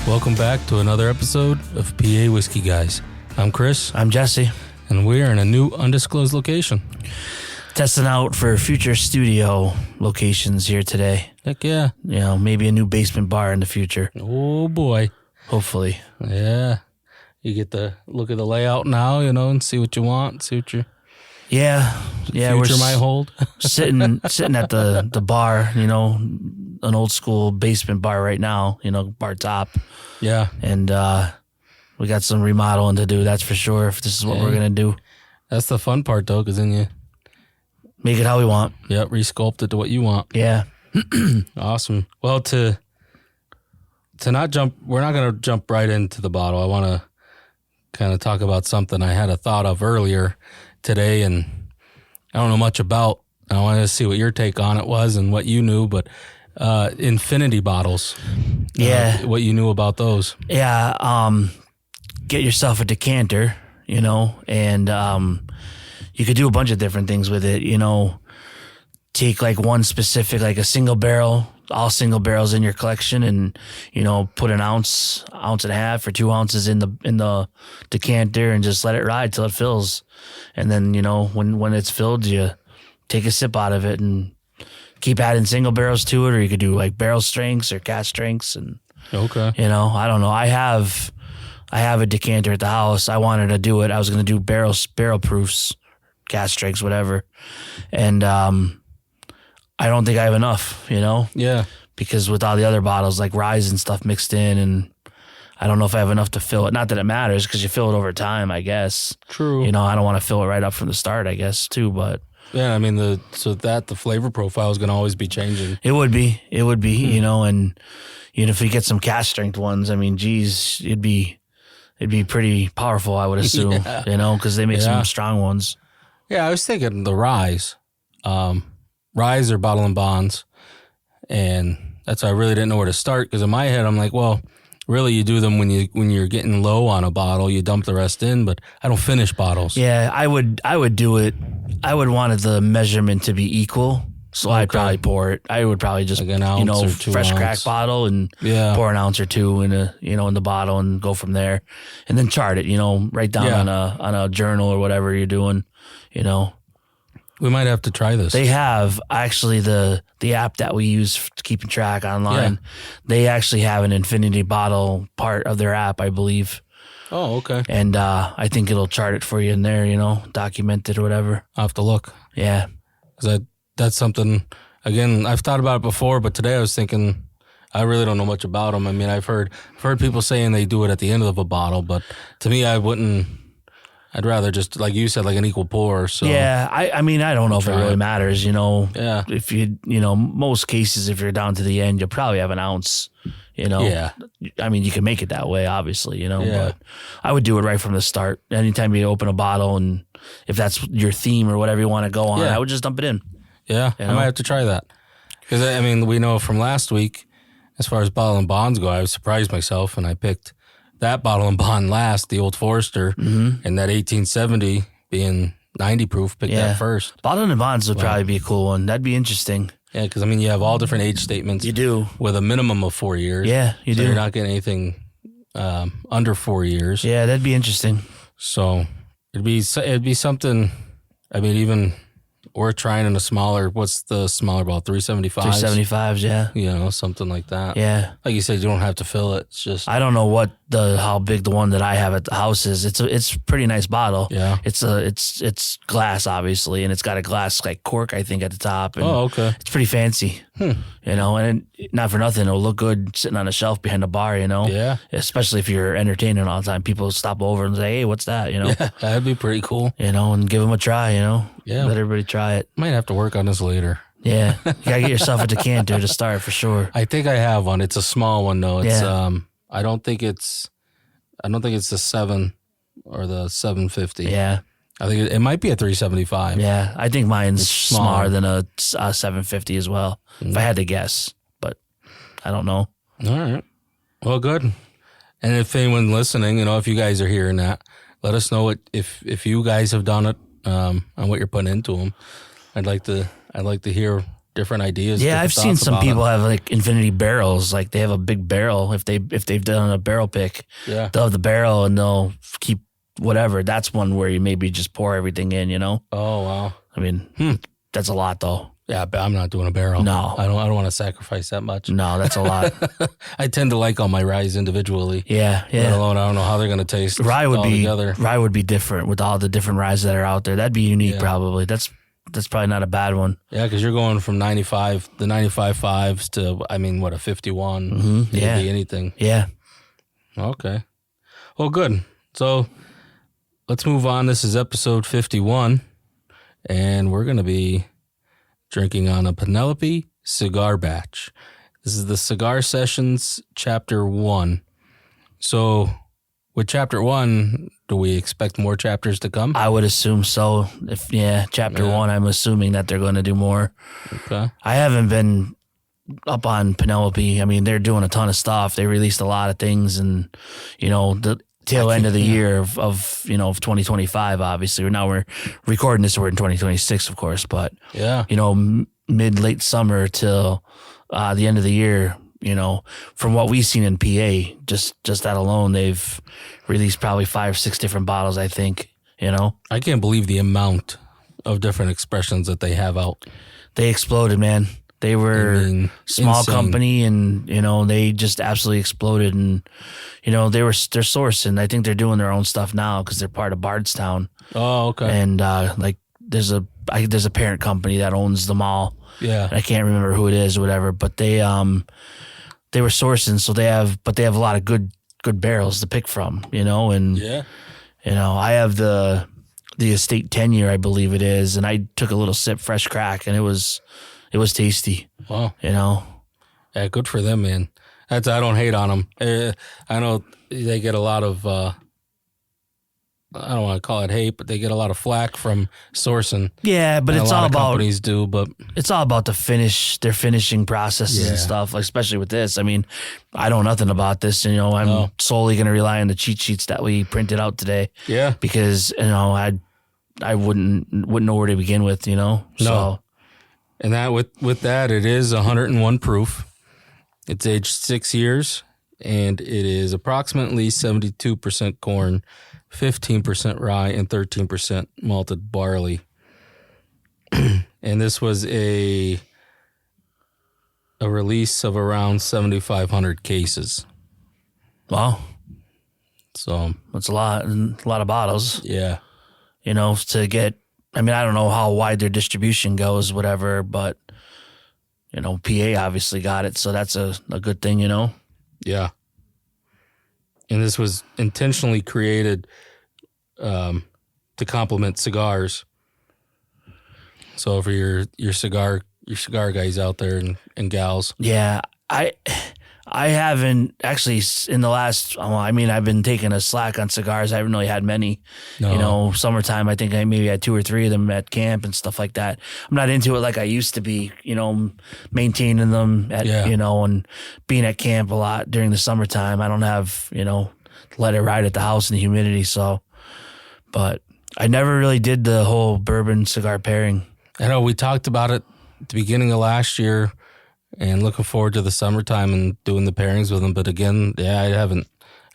Welcome back to another episode of PA Whiskey Guys. I'm Chris. I'm Jesse. And we're in a new undisclosed location. Testing out for future studio locations here today. Heck yeah. You know, maybe a new basement bar in the future. Oh boy. Hopefully. Yeah. You get to look at the layout now, you know, and see what you want, see what your future might hold. sitting at the bar, you know, an old school basement bar right now, you know, bar top. Yeah. And we got some remodeling to do, that's for sure, if this is what we're going to do. That's the fun part, though, because then you make it how we want. Yep, resculpt it to what you want. Yeah. Awesome. Well, to not jump, we're not going to jump right into the bottle. I want to kind of talk about something I had a thought of earlier today, and I don't know much about. I wanted to see what your take on it was and what you knew, but infinity bottles. Yeah. What you knew about those. Yeah. Get yourself a decanter, you know, and you could do a bunch of different things with it, you know. Take like one specific, like a single barrel, all single barrels in your collection, and you know, put an ounce and a half or 2 ounces in the decanter and just let it ride till it fills. And then, you know, when it's filled, you take a sip out of it and keep adding single barrels to it, or you could do like barrel strengths or cask strengths. And okay, you know, I don't know. I have a decanter at the house. I wanted to do it. I was going to do barrel proofs, cask strengths, whatever, and I don't think I have enough, you know? Yeah. Because with all the other bottles, like rye and stuff mixed in, and I don't know if I have enough to fill it. Not that it matters, because you fill it over time, I guess. True. You know, I don't want to fill it right up from the start, I guess, too, but... Yeah, I mean, the flavor profile is going to always be changing. It would be, you know, and you know, if you get some cask strength ones, I mean, geez, it'd be pretty powerful, I would assume, you know, because they make some strong ones. Yeah, I was thinking the ryes. Ryes or bottle and bonds, and that's why I really didn't know where to start, because in my head I'm like, well, really you do them when you're getting low on a bottle, you dump the rest in, but I don't finish bottles. Yeah, I would do it. I would want the measurement to be equal, so I'd probably pour it. I would probably just, like an ounce, you know, or 2 fresh ounce crack bottle and pour an ounce or two in the bottle and go from there, and then chart it. You know, write down on a journal or whatever you're doing. You know. We might have to try this. They have actually the app that we use for keeping track online. Yeah. They actually have an infinity bottle part of their app, I believe. Oh, okay. And I think it'll chart it for you in there, you know, document it or whatever. I'll have to look. Yeah. Because that's something, again, I've thought about it before, but today I was thinking, I really don't know much about them. I mean, I've heard people saying they do it at the end of a bottle, but to me, I'd rather just, like you said, like an equal pour. So yeah, I mean, I don't know if it really matters, you know. Yeah. If you know, most cases, if you're down to the end, you'll probably have an ounce, you know. Yeah. I mean, you can make it that way, obviously, you know, but I would do it right from the start. Anytime you open a bottle, and if that's your theme or whatever you want to go on, I would just dump it in. Yeah, you know? I might have to try that. Because, I mean, we know from last week, as far as bottle and bonds go, I was surprised myself, and I picked that bottle and bond last, the Old Forester, and that 1870 being 90 proof, picked that first. Bottle and bonds would probably be a cool one. That'd be interesting. Yeah, because, I mean, you have all different age statements. You do. With a minimum of 4 years. Yeah, you do. You're not getting anything under 4 years. Yeah, that'd be interesting. So it'd be something, I mean, even... We're trying in a smaller, what's the smaller bottle, 375s? 375s, yeah. You know, something like that. Yeah. Like you said, you don't have to fill it. It's just... I don't know how big the one that I have at the house is. It's a pretty nice bottle. Yeah. It's glass, obviously, and it's got a glass like cork, I think, at the top. And okay. It's pretty fancy. You know, and not for nothing, it'll look good sitting on a shelf behind a bar, you know? Yeah. Especially if you're entertaining all the time. People stop over and say, hey, what's that, you know? Yeah, that'd be pretty cool. You know, and give them a try, you know? Yeah. Let everybody try it. Might have to work on this later. Yeah. You gotta get yourself a decanter to start for sure. I think I have one. It's a small one though. It's I don't think it's the 7 or the 750. Yeah. I think it might be a 375. Yeah, I think mine's smaller than a 750 as well, if I had to guess, but I don't know. All right. Well, good. And if anyone listening, you know, if you guys are hearing that, let us know if you guys have done it, and what you're putting into them. I'd like to hear different ideas. Yeah, different I've seen thoughts some about people it. have like infinity barrels. Like they have a big barrel. If they've done a barrel pick, Yeah. they'll have the barrel and they'll keep whatever. That's one where you maybe just pour everything in. You know. Oh wow. I mean, that's a lot though. Yeah, but I'm not doing a barrel. No. I don't want to sacrifice that much. No, that's a lot. I tend to like all my ryes individually. Yeah. Let alone I don't know how they're going to taste. Rye would altogether. be different with all the different ryes that are out there. That'd be unique, probably. That's probably not a bad one. Yeah, because you're going from the 95.5s to a 51. Mm-hmm. It could be anything. Yeah. Okay. Well, good. So let's move on. This is episode 51, and we're going to be drinking on a Penelope cigar batch. This is the Cigar Sessions Chapter 1. So with Chapter 1, do we expect more chapters to come? I would assume so. Chapter 1, I'm assuming that they're going to do more. Okay. I haven't been up on Penelope. I mean, they're doing a ton of stuff. They released a lot of things, and the tail end of the year of 2025. Obviously, now we're recording this. We're in 2026, of course, but mid late summer till the end of the year. From what we've seen in PA, just that alone, they've released probably 5-6 different bottles. I think. I can't believe the amount of different expressions that they have out. They exploded, man. They were small insane. company, and they just absolutely exploded. And they're sourcing. I think they're doing their own stuff now because they're part of Bardstown. Oh, okay. And there's a parent company that owns them all. Yeah, I can't remember who it is or whatever. But they were sourcing, so they have a lot of good barrels to pick from. And I have the estate 10-year, I believe it is, and I took a little sip, fresh crack, and it was tasty. Wow. Yeah, good for them, man. I don't hate on them. I know they get a lot of, I don't want to call it hate, but they get a lot of flack from sourcing. Yeah, but it's a lot all of about companies do, but it's all about their finishing processes and stuff. Like, especially with this. I mean, I know nothing about this. I'm solely going to rely on the cheat sheets that we printed out today. Yeah, because I wouldn't know where to begin with. No. So. And that with that, it is 101 proof. It's aged 6 years, and it is approximately 72% corn, 15% rye, and 13% malted barley. And this was a release of around 7,500 cases. Wow. So that's a lot of bottles. Yeah. To get. I mean, I don't know how wide their distribution goes, whatever, but, PA obviously got it, so that's a good thing, Yeah. And this was intentionally created to complement cigars. So for your cigar guys out there and gals. Yeah, I haven't actually in the last. I've been taking a slack on cigars. I haven't really had many. No. Summertime. I think I maybe had 2 or 3 of them at camp and stuff like that. I'm not into it like I used to be. Maintaining them at and being at camp a lot during the summertime. I don't have let it ride at the house in the humidity. So, but I never really did the whole bourbon cigar pairing. I know we talked about it at the beginning of last year. And looking forward to the summertime and doing the pairings with them. But again, I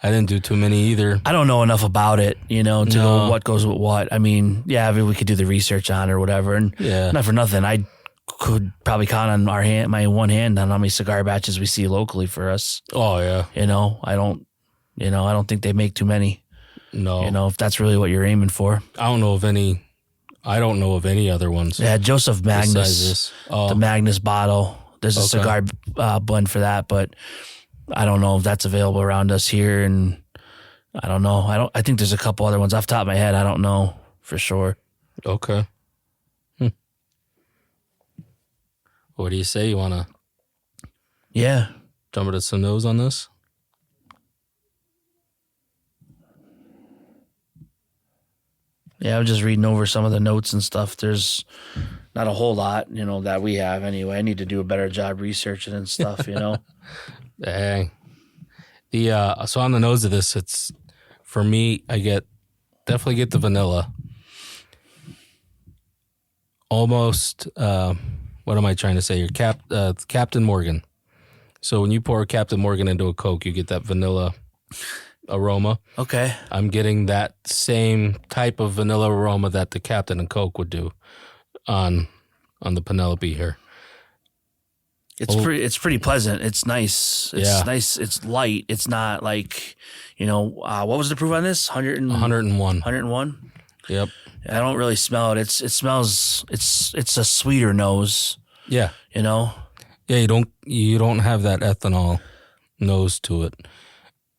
didn't do too many either. I don't know enough about it, to know what goes with what. I mean, we could do the research on it or whatever. And not for nothing, I could probably count on my one hand on how many cigar batches we see locally for us. Oh yeah. I don't think they make too many. No. If that's really what you're aiming for. I don't know of any other ones. Yeah, Joseph Magnus, the Magnus bottle. There's a cigar blend for that, but I don't know if that's available around us here. And I don't know. I think there's a couple other ones off the top of my head. I don't know for sure. Okay. What do you say? You want to? Yeah. Jump into some nose on this? Yeah, I'm just reading over some of the notes and stuff. There's not a whole lot, that we have anyway. I need to do a better job researching and stuff, Dang. So on the nose of this, it's, for me, I definitely get the vanilla. Almost, what am I trying to say here? Captain Morgan. So when you pour Captain Morgan into a Coke, you get that vanilla aroma. Okay. I'm getting that same type of vanilla aroma that the Captain and Coke would do on the Penelope here. It's pretty pleasant. It's nice. It's nice. It's light. It's not like, what was the proof on this? 101. 101? Yep. I don't really smell it. It smells, it's a sweeter nose. Yeah. Yeah, you don't have that ethanol nose to it.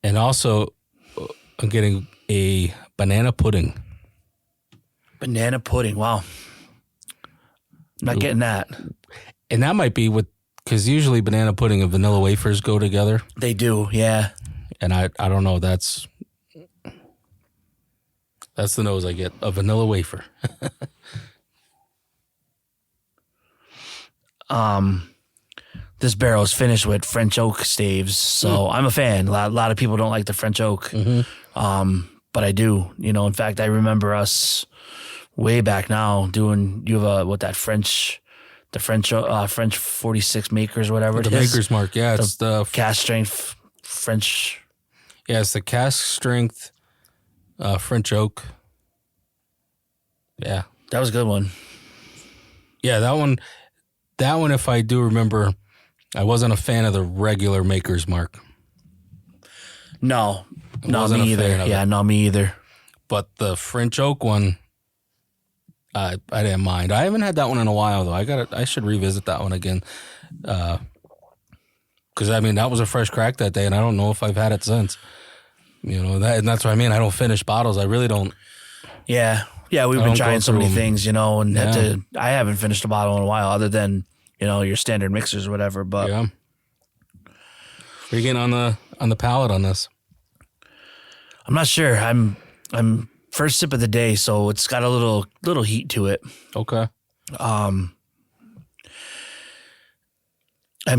And also, I'm getting a banana pudding. Banana pudding. Wow. I'm not getting that. And that might be because usually banana pudding and vanilla wafers go together. They do, yeah. And I don't know. That's the nose I get, a vanilla wafer. This barrel is finished with French oak staves, so I'm a fan. A lot of people don't like the French oak, but I do. In fact, I remember us way back now doing. You have the French 46 makers, or whatever. The Maker's Mark, yeah, it's the cast strength French. Yeah, it's the cast strength French oak. Yeah, that was a good one. Yeah, that one. If I do remember, I wasn't a fan of the regular Maker's Mark. No, me either. Yeah, no, me either. But the French oak one, I didn't mind. I haven't had that one in a while though. I should revisit that one again. Because that was a fresh crack that day, and I don't know if I've had it since. And that's what I mean. I don't finish bottles. I really don't. Yeah, we've been trying so many things, and I haven't finished a bottle in a while, other than your standard mixers or whatever. But yeah, are you getting on the palate on this? I'm not sure. I'm first sip of the day, so it's got a little heat to it. Okay. I'm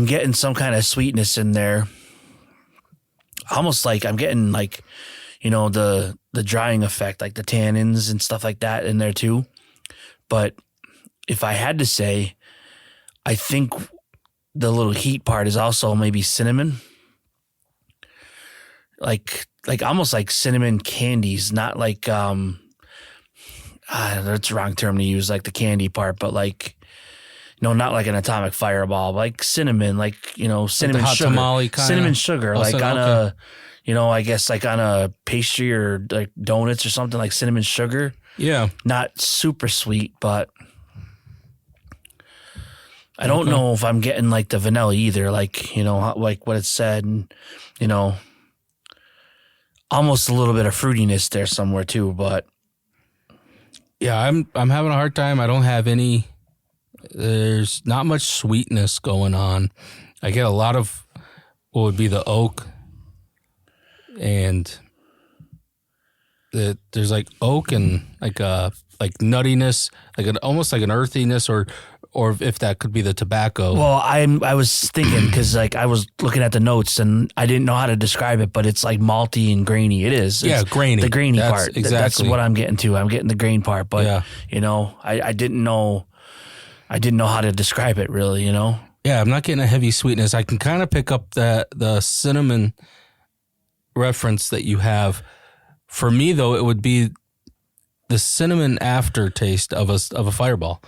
getting some kind of sweetness in there. Almost like I'm getting the drying effect, like the tannins and stuff like that in there too. But if I had to say, I think the little heat part is also maybe cinnamon. Like almost like cinnamon candies, not like that's the wrong term to use, like the candy part, but not like an atomic fireball, like cinnamon, cinnamon hot sugar, tamale kinda? Cinnamon sugar, Oh, like on okay. I guess like on a pastry or like donuts or something, like cinnamon sugar. Yeah. Not super sweet, but I don't know if I'm getting like the vanilla either, like what it said, and almost a little bit of fruitiness there somewhere too, but yeah, I'm having a hard time. I don't have any. There's not much sweetness going on. I get a lot of what would be the oak, and there's like oak and like nuttiness, almost like an earthiness, or if that could be the tobacco. Well, I was thinking, because I was looking at the notes and I didn't know how to describe it, but it's like malty and grainy. It is. Yeah, grainy. The grainy part. Exactly. That's what I'm getting to. I'm getting the grain part, but I didn't know how to describe it really. Yeah, I'm not getting a heavy sweetness. I can kind of pick up the cinnamon reference that you have. For me though, it would be the cinnamon aftertaste of a Fireball.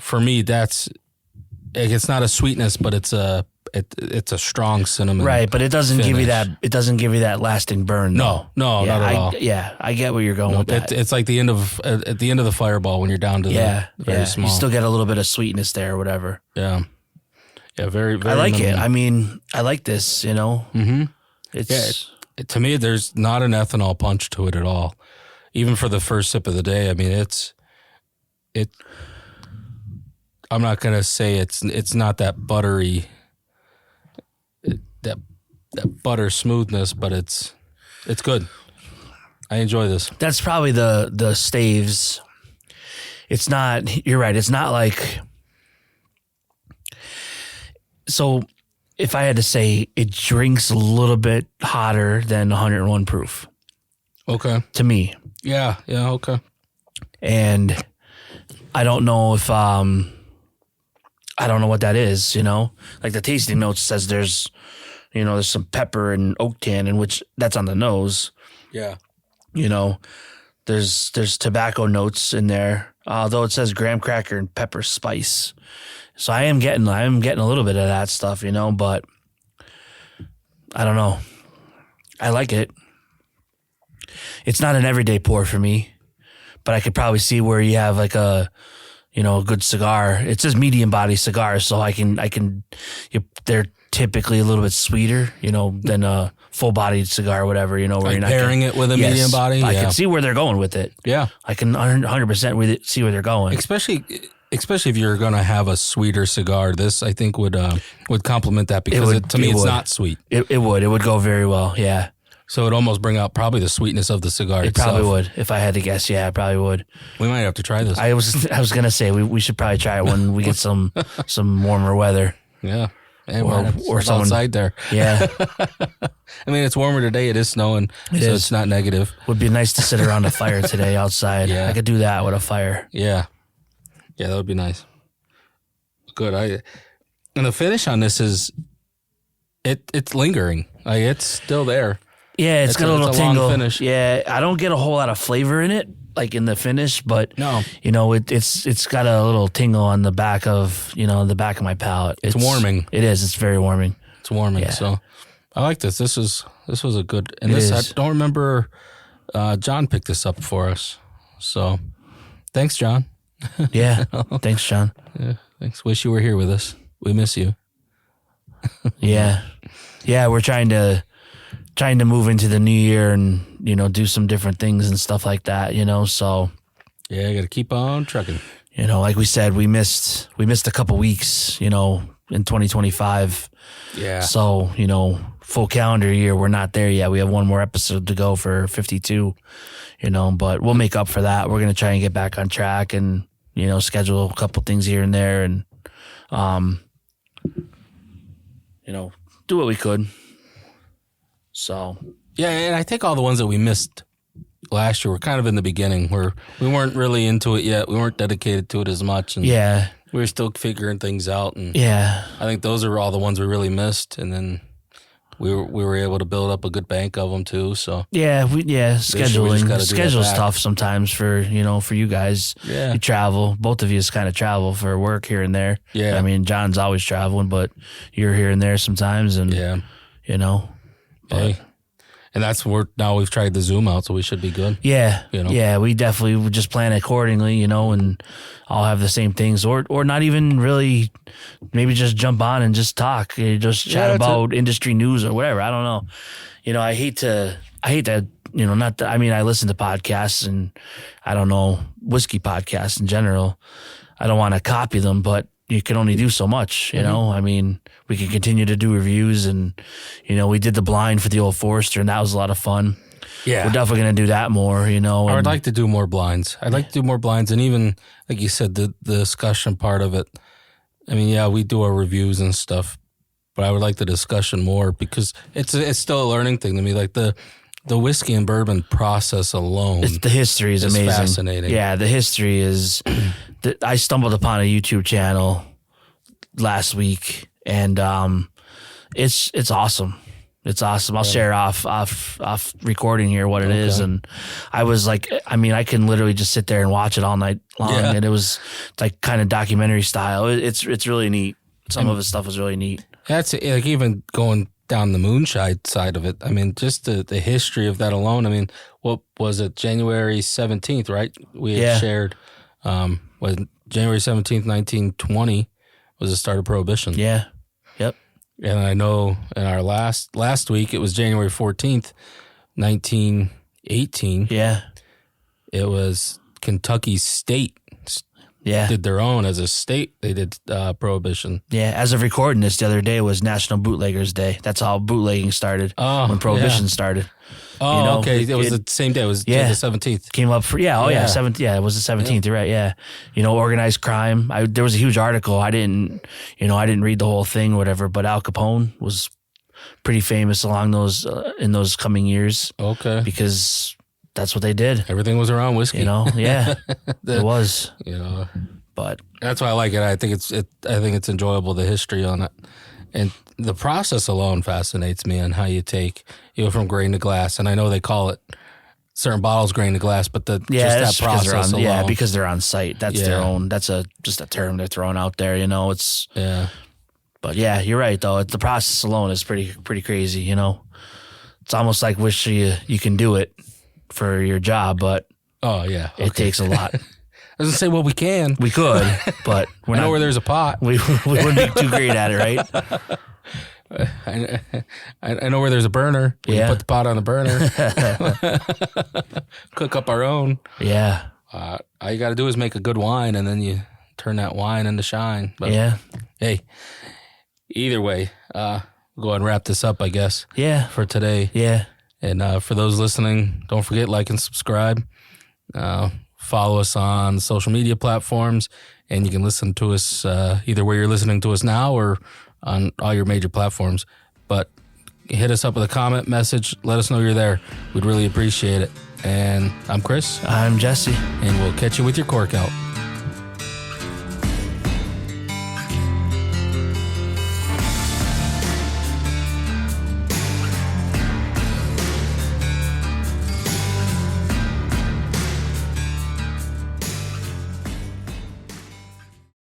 For me, it's not a sweetness, but it's a strong cinnamon. Right, but it doesn't finish. give you that. It doesn't give you that lasting burn. No, not at all. I get where you're going with that. It's like at the end of the Fireball when you're down to the very small. You still get a little bit of sweetness there or whatever. Yeah, very, very. I like minimal. it. I mean, I like this. Mm-hmm. To me, there's not an ethanol punch to it at all. Even for the first sip of the day, I mean, I'm not gonna say it's not that buttery, that butter smoothness, but it's good. I enjoy this. That's probably the staves. It's not. You're right. It's not like. So, if I had to say, it drinks a little bit hotter than 101 proof. Okay. To me. Yeah. Okay. And I don't know if I don't know what that is, Like the tasting notes says there's some pepper and oak tannin, which that's on the nose. Yeah. There's tobacco notes in there, although it says graham cracker and pepper spice. So I am getting a little bit of that stuff, but I don't know. I like it. It's not an everyday pour for me, but I could probably see where you have like a good cigar. It says medium body cigar, so they're typically a little bit sweeter, than a full bodied cigar or whatever, where like you're not pairing it with a medium body. I can see where they're going with it. Yeah. I can 100% see where they're going. Especially if you're going to have a sweeter cigar, this I think would complement that because to me it's not sweet. It would go very well. Yeah. So it'd almost bring out probably the sweetness of the cigar itself. Probably would. If I had to guess, yeah, it probably would. We might have to try this. I was gonna say we should probably try it when we get some warmer weather. Yeah. Or someone outside there. Yeah. I mean, it's warmer today. It is snowing, it's not negative. Would be nice to sit around a fire today outside. Yeah. I could do that with a fire. Yeah. Yeah, that would be nice. Good. And the finish on this is it's lingering. Like it's still there. Yeah, it's got a little tingle. Long finish. Yeah, I don't get a whole lot of flavor in it, like in the finish, but no, it's got a little tingle on the back of the back of my palate. It's warming. It is. It's very warming. It's warming. Yeah. So I like this. This was a good. And I don't remember. John picked this up for us. So thanks, John. Yeah. Thanks, John. Yeah. Thanks. Wish you were here with us. We miss you. Yeah. Yeah. We're trying to move into the new year and, do some different things and stuff like that, so. Yeah, I got to keep on trucking. Like we said, we missed a couple weeks, in 2025. Yeah. So, full calendar year, we're not there yet. We have one more episode to go for 52, but we'll make up for that. We're going to try and get back on track and, schedule a couple things here and there and, do what we could. So. Yeah, and I think all the ones that we missed last year were kind of in the beginning where we weren't really into it yet. We weren't dedicated to it as much. And yeah. We were still figuring things out. And yeah. I think those are all the ones we really missed. And then we were able to build up a good bank of them too. So yeah, schedule's tough sometimes for you guys. Yeah. You travel. Both of you kind of travel for work here and there. Yeah. I mean, John's always traveling, but you're here and there sometimes. And, yeah. But, and that's where now we've tried the Zoom out, so we should be good. Yeah. Yeah, we definitely would just plan accordingly, and all have the same things or not even really maybe just jump on and just talk, just chat about industry news or whatever. I don't know. I hate to, I listen to podcasts and I don't know, whiskey podcasts in general. I don't want to copy them, but you can only do so much, I mean, we can continue to do reviews and, we did the blind for the Old Forester and that was a lot of fun. Yeah. We're definitely going to do that more, I would like to do more blinds. I'd like to do more blinds and even, like you said, the discussion part of it. I mean, yeah, we do our reviews and stuff, but I would like the discussion more because it's still a learning thing to me. Like the whiskey and bourbon process alone. The history is amazing. Fascinating. Yeah, the history is... I stumbled upon a YouTube channel last week, and it's awesome. It's awesome. I'll share off recording here what it is, and I was like, I mean, I can literally just sit there and watch it all night long, and it was like kind of documentary style. It's really neat. Some of his stuff was really neat. That's like even going down the moonshine side of it. I mean, just the history of that alone. I mean, what was it? January 17th, right? We had shared. Was January 17th, 1920 was the start of Prohibition. Yeah. Yep. And I know in our last week, it was January 14th, 1918. Yeah. It was Kentucky State. Yeah. Did their own as a state. They did Prohibition. Yeah. As of recording this the other day was National Bootleggers Day. That's how bootlegging started when Prohibition started. Oh, okay. It was the same day. It was the 17th. Came up for, 7th. Yeah, it was the 17th. You're right. Yeah. Organized crime. There was a huge article. I didn't read the whole thing or whatever, but Al Capone was pretty famous along those, in those coming years. Okay. Because that's what they did. Everything was around whiskey. Yeah, it was. But that's why I like it. I think it's enjoyable, the history on it, and the process alone fascinates me on how you take from grain to glass. And I know they call it certain bottles grain to glass, but just that process alone. Because they're on site. That's their own. That's just a term they're throwing out there. It's But yeah, you're right though. The process alone is pretty crazy. It's almost like wish you can do it for your job, but it takes a lot. I was gonna say, well, we can. We could, but I know where there's a pot. We wouldn't be too great at it, right? I know where there's a burner. We can put the pot on the burner. Cook up our own. Yeah. All you got to do is make a good wine, and then you turn that wine into shine. But hey, either way, go ahead and wrap this up, I guess. Yeah. For today. Yeah. And for those listening, don't forget, like and subscribe. Follow us on social media platforms, and you can listen to us either where you're listening to us now or on all your major platforms. But hit us up with a comment, message. Let us know you're there. We'd really appreciate it. And I'm Chris. I'm Jesse. And we'll catch you with your cork out.